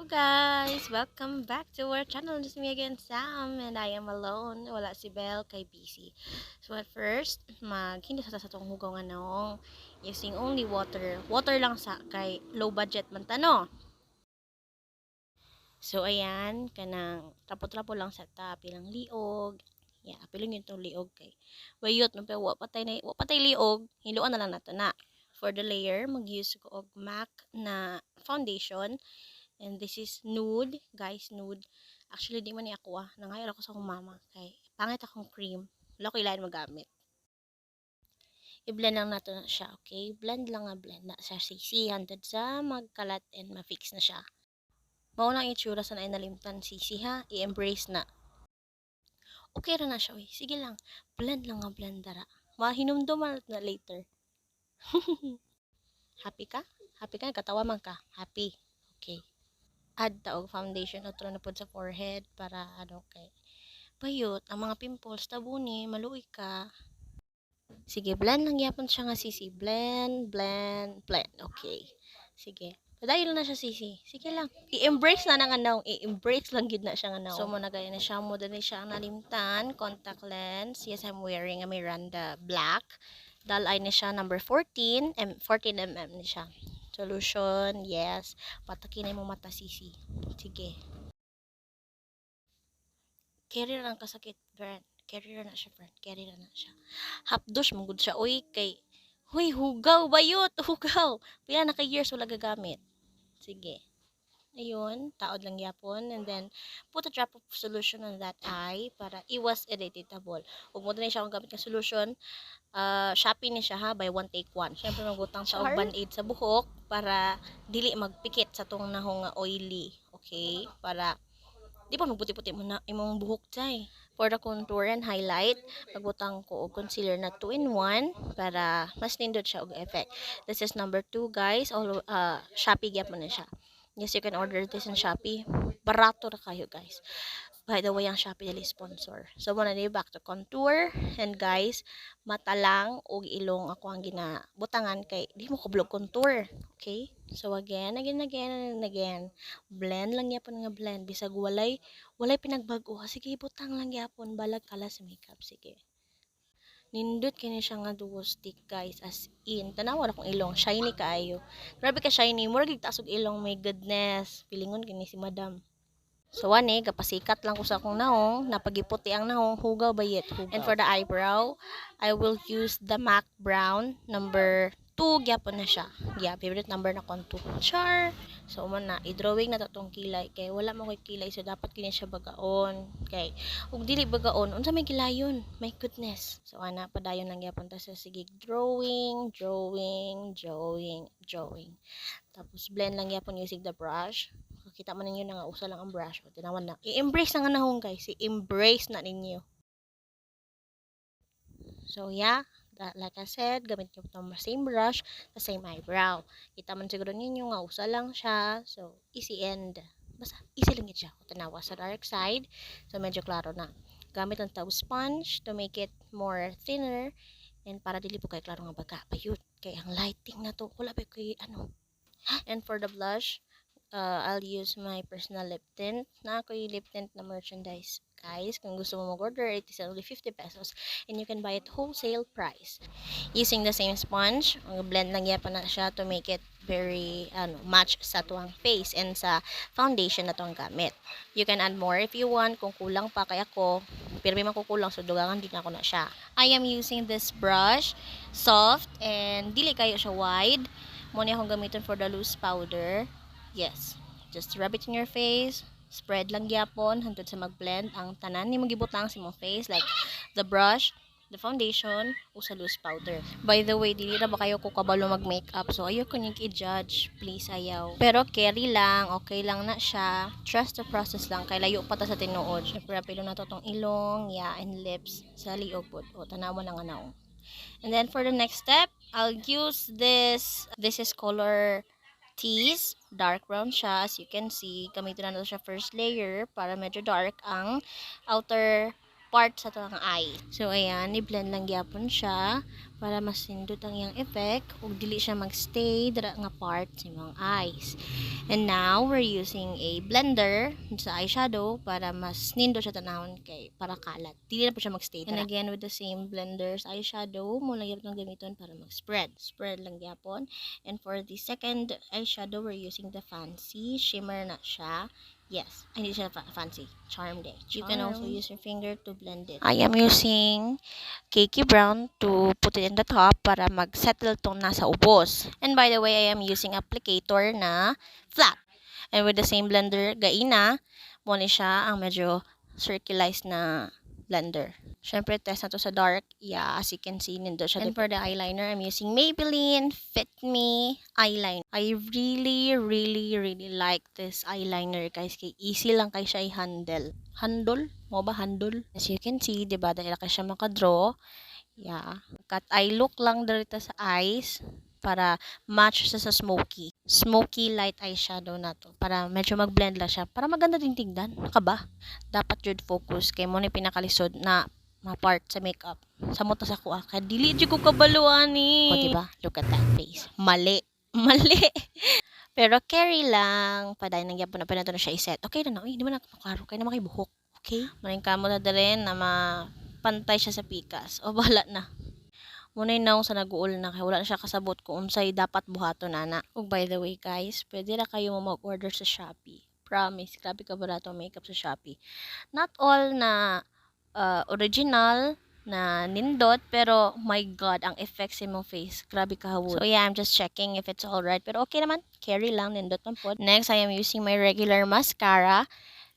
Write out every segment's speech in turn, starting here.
Hello guys! Welcome back to our channel. This is me again, Sam, and I am alone. Wala si Belle kay busy. So at first, hindi sa itong hugaw nga noong using only water. Water lang sa kay low budget man tano. So ayan, kanang trapo-trapo lang sa pilang liog. Yeah, pilang yun tong liog kay wayot no pero wa patay liog, hiluan na lang nato na. For the layer, mag-use ko og MAC na foundation. And this is nude, guys, nude. Actually, di man ni ako Nangayal ako sa akong mama. Kay, pangit akong cream. Wala ko ilain magamit. I-blend lang nato na siya, okay? Blend lang nga blend na siya. Sisi, hantad sa magkalat and ma-fix na siya. Maunang itsura sa nainalimtan, sisi ha. I-embrace na. Okay ra na siya, we. Sige lang. Blend lang nga blend dara. Mahinumduman na later. Happy ka? Happy ka? Katawa man ka? Happy. Okay. Add taog foundation o na pod sa forehead para kay bayot ang mga pimples tabuni maluoy ka. Sige, blend lang yapon siya nga sisi. Blend, blend, blend. Okay. Sige. Padayon na siya sisi. Sige lang. I-embrace na ng anaw. I-embrace lang gid na siya nga anaw. So mo na gaya na siya mo din siya ang nalimtan, contact lens. Yes, I'm wearing a Miranda black. Dull eye ni siya number 14, 14 mm ni siya. Solution, yes. Patakin na mo mata sisi. Sige. Carry lang kasakit, friend. Carry na siya, friend. Carry na siya. Hapdos, mugod siya. Uy, kay... Huy, hugaw, bayot, hugaw. Pila na kay years wala gagamit. Sige. Ayun, taod lang yapon. And then, put a drop of solution on that eye para iwas irritable. Huwag mo din siya kung gamit ng solution. Shopee ni siya ha, by one take one. Siyempre, magutang sa band-aid sa buhok para dili magpikit sa tong nahong oily. Okay? Para di pa magputi-puti mo na imong buhok jay. For the contour and highlight, magbutang ko og concealer na 2-in-1 para mas nindot siya og effect. This is number 2, guys. Shopee gyapon na siya. Yes, you can order this in Shopee. Barato na kayo, guys. By the way, ang Shopee nila sponsor. So, muna na back to contour. And guys, mata lang o ilong ako ang ginabutangan kay di mo ko blog contour. Okay? So, again. Blend lang yapon nga blend. Bisag walay pinagbago. Sige, butang lang yapon. Balag kala sa makeup. Sige. Nindot kini siya nga duo stick, guys, as in tanawa akong ilong shiny kaayo. Grabe ka shiny, murag gigtaas og ilong, my goodness. Pilingon kini si madam. So ane kapasikat lang ko sa akong nahong, napagiputi ang nahong, hugaw bayet, hugaw. And for the eyebrow, I will use the MAC brown number 2 gyapon na siya. Yeah, favorite number na kon 2. Char. So man na i-drawing na to tong kilay kay wala mo koy kilay so dapat kini siya bagaon. Kay ug dili bagaon, unsa may kilayon? My goodness. So ana padayon lang gyapon ta sa sige drawing. Tapos blend lang yapon using the brush. Kita man ninyo na nga usa lang ang brush. O, tinawan na. I-embrace na nga nahong, guys. I-embrace na ninyo. So, yeah. Like I said, gamit nyo itong same brush, the same eyebrow. Kita man siguro ninyo nga usa lang siya. So, easy and basta easy lang siya. Tanawa sa dark side. So, medyo klaro na. Gamit ang tau sponge to make it more thinner. And para dili po kay klaro nga baga. Payut. Kay ang lighting na to. Wala ba kay ano. And for the blush, I'll use my personal lip tint. Na ako yung lip tint na merchandise. Guys, kung gusto mo mag-order, it is only 50 pesos. And you can buy it wholesale price. Using the same sponge, blend lang yan pa na siya to make it very match sa tuwang face and sa foundation na tuwang gamit. You can add more if you want. Kung kulang pa kay ako, pero may makukulang so dugangan din ako na siya. I am using this brush, soft and dili kayo siya wide. Muna akong gamitin for the loose powder. Yes, just rub it in your face. Spread lang gyapon hangtod sa mag-blend ang tanan ni magibutang sa imong face like the brush, the foundation, o sa loose powder. By the way, dili ra ba kayo ko kabalo mag-makeup so ayoko nyo i-judge, please ayaw. Pero carry lang, okay lang na siya. Trust the process lang kay layo pa ta sa tinuod. Syempre apilo na to tong ilong, yeah, and lips sa liog pod. O tanawan na nga naong. And then for the next step, I'll use this. This is color Tease. Dark brown siya. As you can see, gamitin na siya first layer para medyo dark ang outer part sa to ang eye. So ayan, i-blend lang gyapon siya para mas nindot ang iyang effect ug dili siya magstay dira nga part sa imong eyes. And now we're using a blender sa eyeshadow para mas nindot siya tanawon kay para kalat. Dili na po siya magstay. And again with the same blender sa eyeshadow mo lang gyapon gamiton para mag-spread. Spread lang gyapon. And for the second eyeshadow, we're using the Fancy shimmer na siya. Yes, hindi siya fancy. Charmed eh. You can also use your finger to blend it. I am using cakey brown to put it in the top para mag-settle tong nasa ubos. And by the way, I am using applicator na flat. And with the same blender, gaina, mo ni siya ang medyo circularized na blender. Syempre, test na to sa dark. Yeah, as you can see, nindo siya. And for the eyeliner, I'm using Maybelline Fit Me eyeliner. I really like this eyeliner, guys. Kay easy lang kay siya i-handle. Handle? Mo ba handle? As you can see, diba, dahil kay siya makadraw. Yeah. Cut eye look lang dito sa eyes para match siya sa smoky light eyeshadow na to. Para medyo mag-blend lang siya. Para maganda din tingnan. Ka ba? Dapat jud focus kay mo ni pinakalisod na part sa makeup. Sa mata sa kuha. Kaya dili jud ko kabaluan ni. O diba? Look at that face. Mali. Pero carry lang. Paday nang yapon na pinato na siya i-set. Okay na na. Uy, di ba nakakaro? Kaya na makibuhok. Okay? Maring kamo na rin na mapantay siya sa pikas. O bahala na. Muna yung sa nag-uol na kaya wala na siya kasabot kung unsay dapat buhato nana. Ug by the way guys, pwede na kayo mag-order sa Shopee. Promise, grabe ka barato ang makeup sa Shopee. Not all na original na nindot, pero my god, ang effects sa mong face, grabe ka hawod. So yeah, I'm just checking if it's alright, pero okay naman, carry lang, nindot man po. Next, I am using my regular mascara.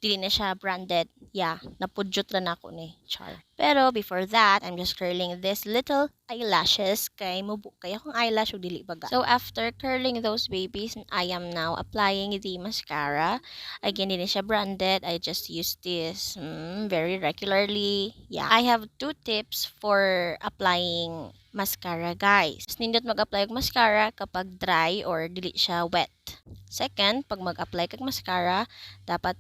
Dili na siya branded. Yeah, napudyot na ako ni Char. Pero before that, I'm just curling this little eyelashes kay mubo kay akong eyelash ug dili baga. So after curling those babies, I am now applying the mascara. Again, dili siya branded. I just use this very regularly. Yeah, I have 2 tips for applying mascara, guys. Nindot mag-apply og mascara kapag dry or dili siya wet. Second, pag mag-apply kag mascara, dapat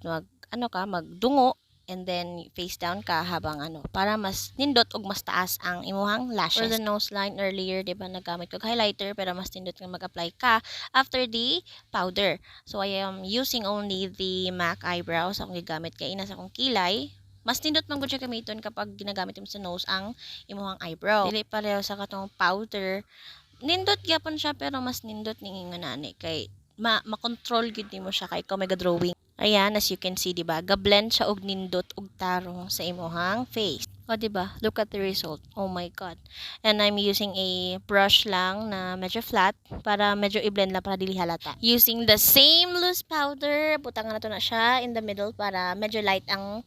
magdungo and then face down ka habang para mas nindot ug mas taas ang imuhang lashes. For the nose line earlier, diba nagamit ko highlighter pero mas nindot nga mag-apply ka after the powder. So I am using only the MAC eyebrows akong gigamit kay ina sa akong kilay. Mas nindot man gud siya gamiton kapag ginagamit mo sa nose ang imuhang eyebrow. Dili pareho sa katong powder. Nindot gyapon siya pero mas nindot ning ingonani kay ma-control gid nimo siya kay ikaw may drawing. Ayan, as you can see, diba? Ga-blend siya og nindot og tarong sa imuhang face. O, diba? Look at the result. Oh my God. And I'm using a brush lang na medyo flat para medyo i-blend lang para dili halata. Using the same loose powder, butangan na to na siya in the middle para medyo light ang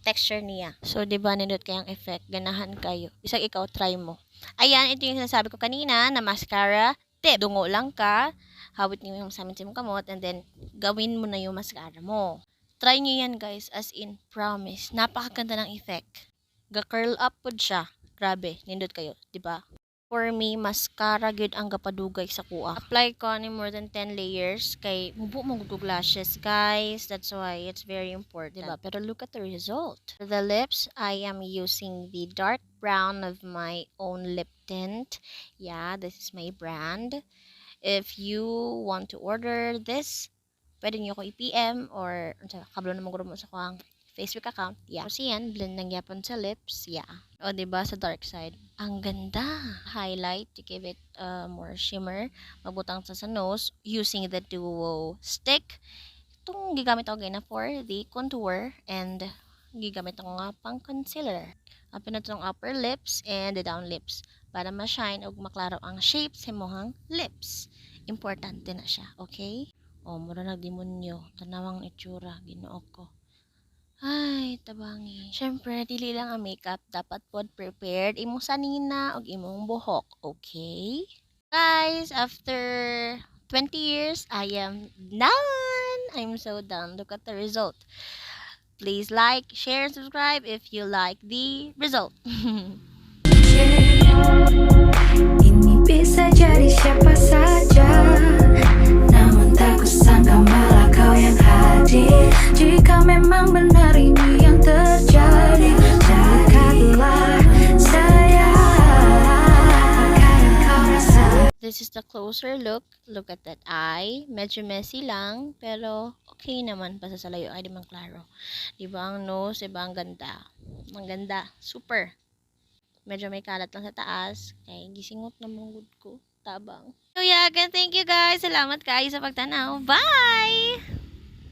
texture niya. So, diba? Nindot kayang effect. Ganahan kayo. Isang ikaw, try mo. Ayan, ito yung sinasabi ko kanina na mascara tip. Dungo lang ka. Hawit niyo yung sa mong kamot and then gawin mo na yung mascara mo. Try niyo yan guys, as in promise. Napakaganda ng effect. Ga-curl up po siya. Grabe, nindot kayo, di ba? For me, mascara good ang gapadugay sa kuha. Apply ko ni more than 10 layers kay mubo mong gugug lashes guys. That's why it's very important, diba? Pero look at the result. For the lips, I am using the dark brown of my own lip tint. Yeah, this is my brand. If you want to order this, pwede nyo ko i-PM or kablo na mo sa kuang Facebook account. Yeah. So yan, blend ng yapon sa lips. Yeah. O diba sa dark side. Ang ganda. Highlight to give it more shimmer. Magbutang sa nose using the duo stick. Itong gigamit ako na for the contour and gigamit ako nga pang concealer. Apin na itong upper lips and the down lips para ma-shine ug maklaro ang shape sa mohang lips. Importante na siya, okay? O, mura nagdemonyo. Tanawang itsura, Ginoo ko. Ay, tabangi. Syempre, dili lang ang makeup. Dapat pod prepared. Imong sanina ug imong buhok, okay? Guys, after 20 years, I am done. I'm so done. Look at the result. Please like, share, and subscribe if you like the result. Ini bisa jadi siapa saja, namun tak kusangka malah kau yang hadir. Jika memang benar ini yang terjadi. This is the closer look. Look at that eye. Medyo messy lang, pero okay naman. Basta sa layo ay di man klaro. Diba ang nose? Diba ang ganda? Ang ganda. Super. Medyo may kalat lang sa taas. Kaya gisingot na mong ko. Tabang. So yeah, again, thank you guys. Salamat kayo sa pagtanaw. Bye!